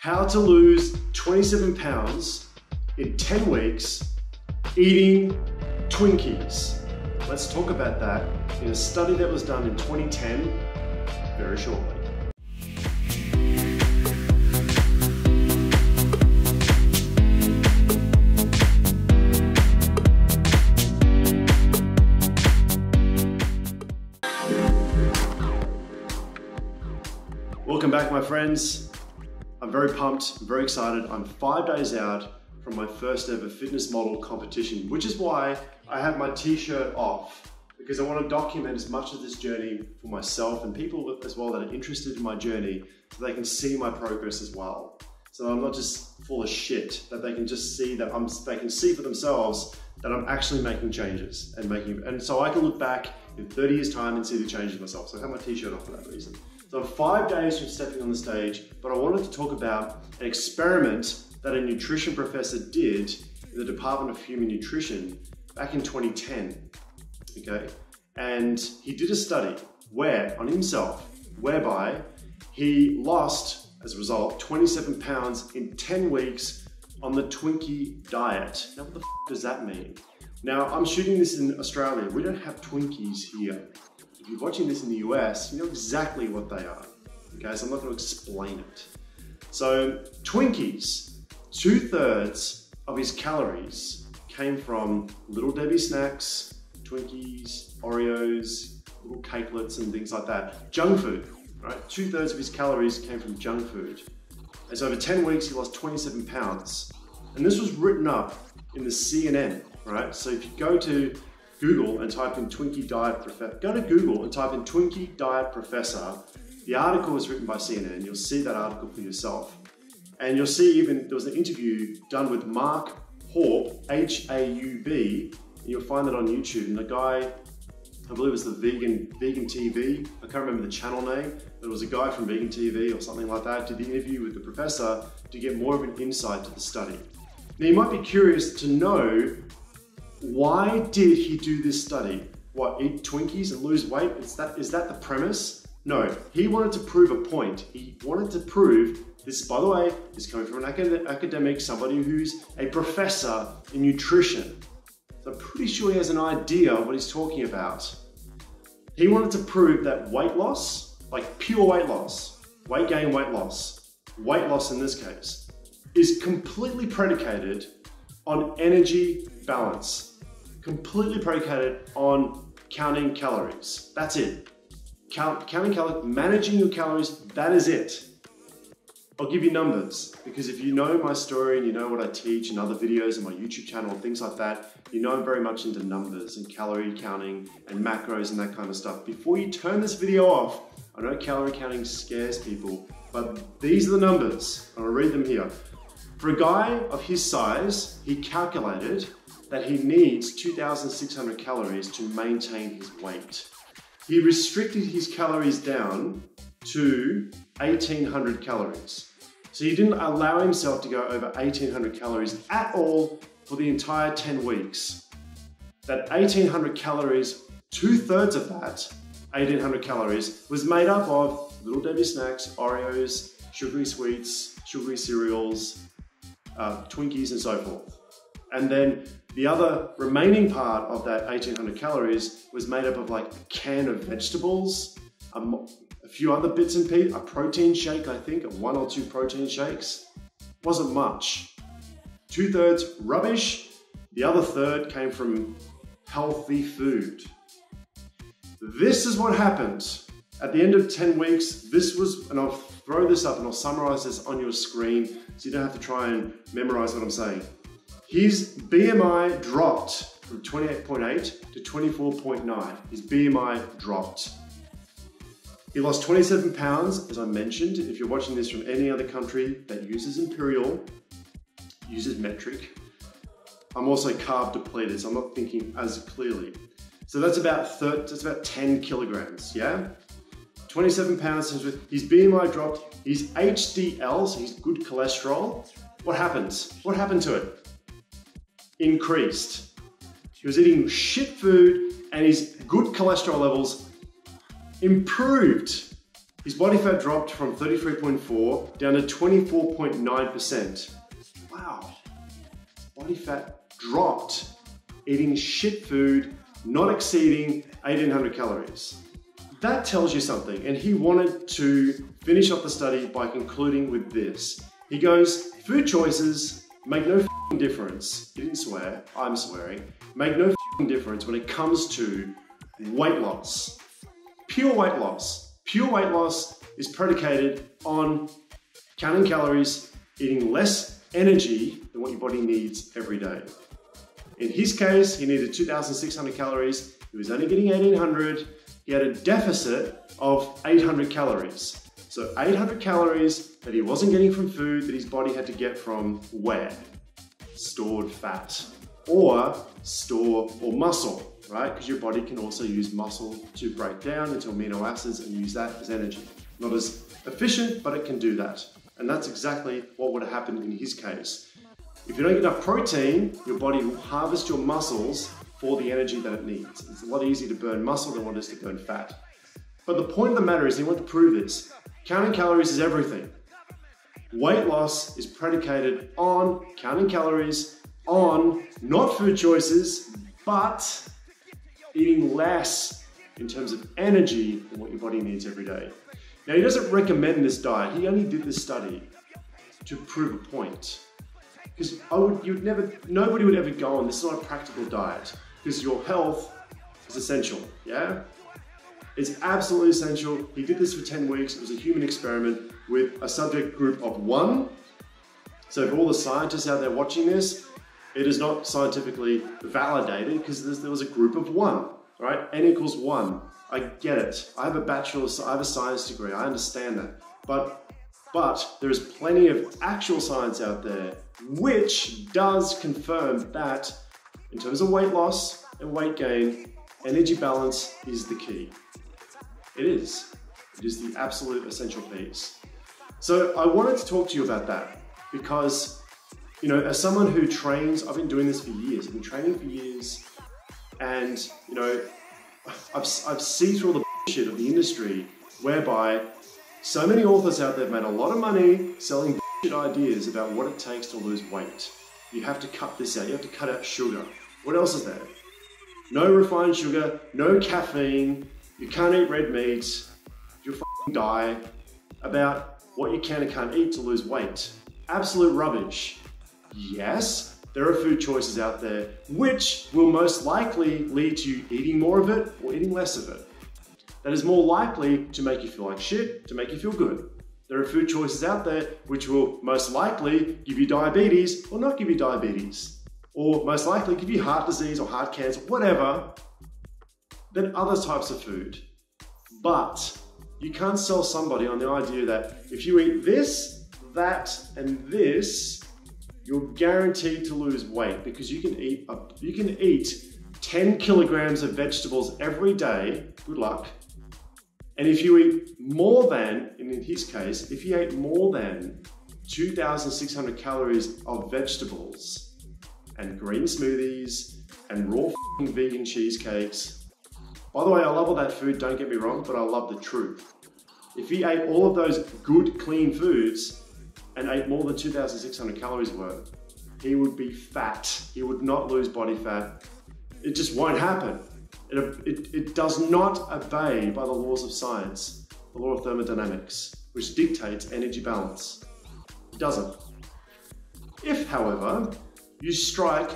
How to lose 27 pounds in 10 weeks eating Twinkies. Let's talk about that in a study that was done in 2010 very shortly. Welcome back, my friends. I'm very pumped, very excited. I'm 5 days out from my first ever fitness model competition, which is why I have my t-shirt off, because I want to document as much of this journey for myself and people as well that are interested in my journey, so they can see my progress as well. So I'm not just full of shit, that they can just see that they can see for themselves that I'm actually making changes and so I can look back in 30 years time and see the changes myself. So I have my t-shirt off for that reason. So I'm 5 days from stepping on the stage, but I wanted to talk about an experiment that a nutrition professor did in the Department of Human Nutrition back in 2010, okay? And he did a study on himself, whereby he lost, as a result, 27 pounds in 10 weeks on the Twinkie diet. Now, what the f does that mean? Now, I'm shooting this in Australia. We don't have Twinkies here. If you're watching this in the US, you know exactly what they are, okay? So I'm not going to explain it. So Twinkies, 2/3 of his calories came from Little Debbie snacks, Twinkies, Oreos, little cakelets and things like that. Junk food, right? 2/3 of his calories came from junk food. And so over 10 weeks, he lost 27 pounds. And this was written up in the CNN, right? So if you go to Google and type in Twinkie diet professor, go to Google and type in Twinkie diet professor. The article was written by CNN. You'll see that article for yourself. And you'll see even there was an interview done with Mark Haub, H-A-U-B, and you'll find that on YouTube. And the guy, I believe it was the Vegan TV, I can't remember the channel name, but it was a guy from Vegan TV or something like that, did the interview with the professor to get more of an insight to the study. Now you might be curious to know, why did he do this study? What, eat Twinkies and lose weight? Is that the premise? No, he wanted to prove a point. He wanted to prove, this, by the way, is coming from an academic, somebody who's a professor in nutrition. So I'm pretty sure he has an idea of what he's talking about. He wanted to prove that weight loss, like pure weight loss, weight gain, weight loss in this case, is completely predicated on energy balance. Completely predicated on counting calories. That's it. Counting calories, managing your calories, that is it. I'll give you numbers, because if you know my story and you know what I teach in other videos on my YouTube channel and things like that, you know I'm very much into numbers and calorie counting and macros and that kind of stuff. Before you turn this video off, I know calorie counting scares people, but these are the numbers. I'll read them here. For a guy of his size, he calculated that he needs 2,600 calories to maintain his weight. He restricted his calories down to 1,800 calories. So he didn't allow himself to go over 1,800 calories at all for the entire 10 weeks. That 1,800 calories, 2/3 of that 1,800 calories was made up of Little Debbie snacks, Oreos, sugary sweets, sugary cereals, Twinkies and so forth. And then the other remaining part of that 1,800 calories was made up of like a can of vegetables, a few other bits and pieces, a protein shake, I think, 1 or 2 protein shakes. Wasn't much. 2/3 rubbish, the other 1/3 came from healthy food. This is what happened. At the end of 10 weeks, this was, and I'll throw this up and I'll summarize this on your screen so you don't have to try and memorize what I'm saying. His BMI dropped from 28.8 to 24.9. His BMI dropped. He lost 27 pounds, as I mentioned. If you're watching this from any other country that uses imperial, uses metric, I'm also carb depleted, so I'm not thinking as clearly. So that's about 10 kilograms, yeah? 27 pounds, his BMI dropped, his HDL, so his good cholesterol, what happens? What happened to it? Increased. He was eating shit food and his good cholesterol levels improved. His body fat dropped from 33.4 down to 24.9%. Wow, body fat dropped eating shit food, not exceeding 1800 calories. That tells you something, and he wanted to finish up the study by concluding with this. He goes, food choices make no f***ing difference. He didn't swear, I'm swearing. Make no f***ing difference when it comes to weight loss. Pure weight loss. Pure weight loss is predicated on counting calories, eating less energy than what your body needs every day. In his case, he needed 2,600 calories. He was only getting 1,800. He had a deficit of 800 calories. So 800 calories that he wasn't getting from food that his body had to get from where? Stored fat or muscle, right? Because your body can also use muscle to break down into amino acids and use that as energy. Not as efficient, but it can do that. And that's exactly what would have happened in his case. If you don't get enough protein, your body will harvest your muscles for the energy that it needs. It's a lot easier to burn muscle than what it is to burn fat. But the point of the matter is, he wanted to prove this. Counting calories is everything. Weight loss is predicated on counting calories, on not food choices, but eating less in terms of energy than what your body needs every day. Now, he doesn't recommend this diet. He only did this study to prove a point. Because nobody would ever go on, this is not a practical diet, because your health is essential, yeah? It's absolutely essential. He did this for 10 weeks. It was a human experiment with a subject group of 1. So for all the scientists out there watching this, it is not scientifically validated because there was a group of 1, right? N equals 1. I get it. I have a bachelor's, I have a science degree. I understand that. But there is plenty of actual science out there which does confirm that in terms of weight loss and weight gain, energy balance is the key. It is. It is the absolute essential piece. So I wanted to talk to you about that because, you know, as someone who trains, I've been doing this for years. I've been training for years, and, you know, I've seen through all the bullshit of the industry whereby so many authors out there have made a lot of money selling bullshit ideas about what it takes to lose weight. You have to cut this out. You have to cut out sugar. What else is there? No refined sugar, no caffeine. You can't eat red meat. You'll f***ing die. About what you can and can't eat to lose weight. Absolute rubbish. Yes, there are food choices out there which will most likely lead to you eating more of it or eating less of it. That is more likely to make you feel like shit, to make you feel good. There are food choices out there which will most likely give you diabetes or not give you diabetes, or most likely give you heart disease or heart cancer, whatever, than other types of food. But you can't sell somebody on the idea that if you eat this, that, and this, you're guaranteed to lose weight, because you can eat 10 kilograms of vegetables every day, good luck. And if you eat more than, and in his case, if he ate more than 2,600 calories of vegetables and green smoothies and raw vegan cheesecakes. By the way, I love all that food, don't get me wrong, but I love the truth. If he ate all of those good, clean foods and ate more than 2,600 calories worth, he would be fat. He would not lose body fat. It just won't happen. It does not obey by the laws of science, the law of thermodynamics, which dictates energy balance. It doesn't. If, however, you strike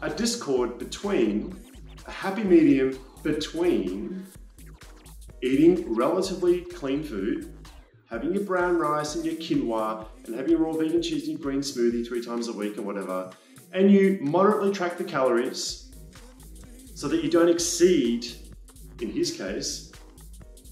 a discord between, a happy medium between eating relatively clean food, having your brown rice and your quinoa, and having your raw vegan cheese and your green smoothie 3 times a week or whatever, and you moderately track the calories so that you don't exceed, in his case,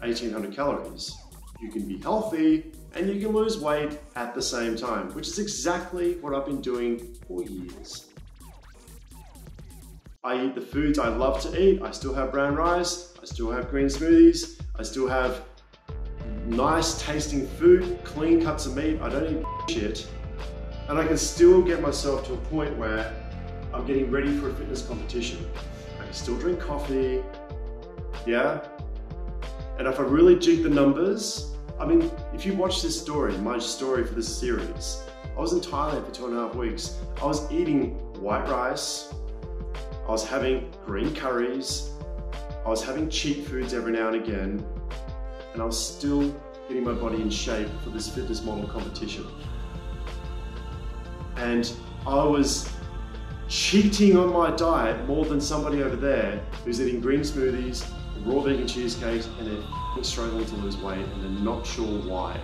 1,800 calories. You can be healthy and you can lose weight at the same time, which is exactly what I've been doing for years. I eat the foods I love to eat. I still have brown rice, I still have green smoothies, I still have nice tasting food, clean cuts of meat, I don't eat shit. And I can still get myself to a point where I'm getting ready for a fitness competition. I can still drink coffee, yeah? And if I really jig the numbers, I mean, if you watch this story, my story for this series, I was in Thailand for 2.5 weeks. I was eating white rice, I was having green curries, I was having cheat foods every now and again, and I was still getting my body in shape for this fitness model competition. And I was cheating on my diet more than somebody over there who's eating green smoothies, raw vegan cheesecakes, and they're struggling to lose weight and they're not sure why.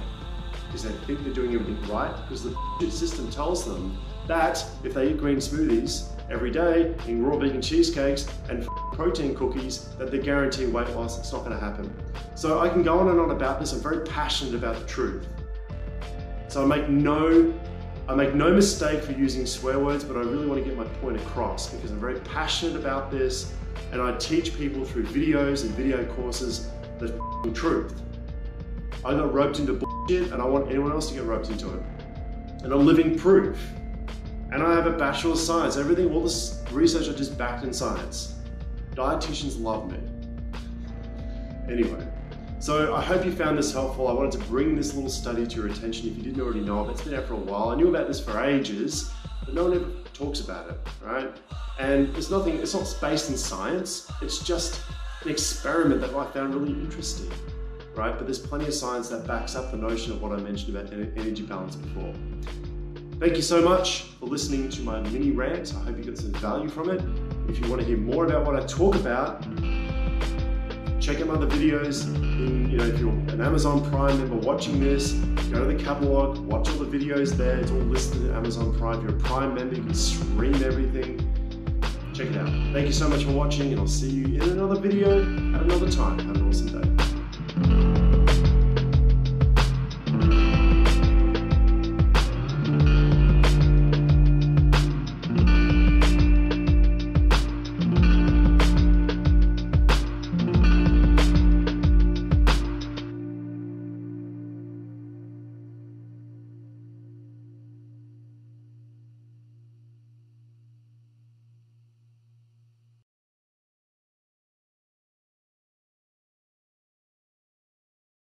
Because they think they're doing everything right, because the system tells them that if they eat green smoothies every day, eating raw vegan cheesecakes and protein cookies, that they're guaranteeing weight loss. It's not going to happen. So I can go on and on about this. I'm very passionate about the truth. So I make no mistake for using swear words, but I really want to get my point across because I'm very passionate about this, and I teach people through videos and video courses the truth. I got roped into bullshit, and I want anyone else to get roped into it. And I'm living proof. And I have a Bachelor of Science. Everything, all this research I just backed in science. Dietitians love me. Anyway, so I hope you found this helpful. I wanted to bring this little study to your attention if you didn't already know of it. It's been out for a while. I knew about this for ages, but no one ever talks about it, right? And it's not based in science. It's just an experiment that I found really interesting, right? But there's plenty of science that backs up the notion of what I mentioned about energy balance before. Thank you so much for listening to my mini rant. I hope you got some value from it. If you want to hear more about what I talk about, check out my other videos. If you're an Amazon Prime member watching this, go to the catalog, watch all the videos there. It's all listed in Amazon Prime. If you're a Prime member, you can stream everything. Check it out. Thank you so much for watching, and I'll see you in another video at another time. Have an awesome day.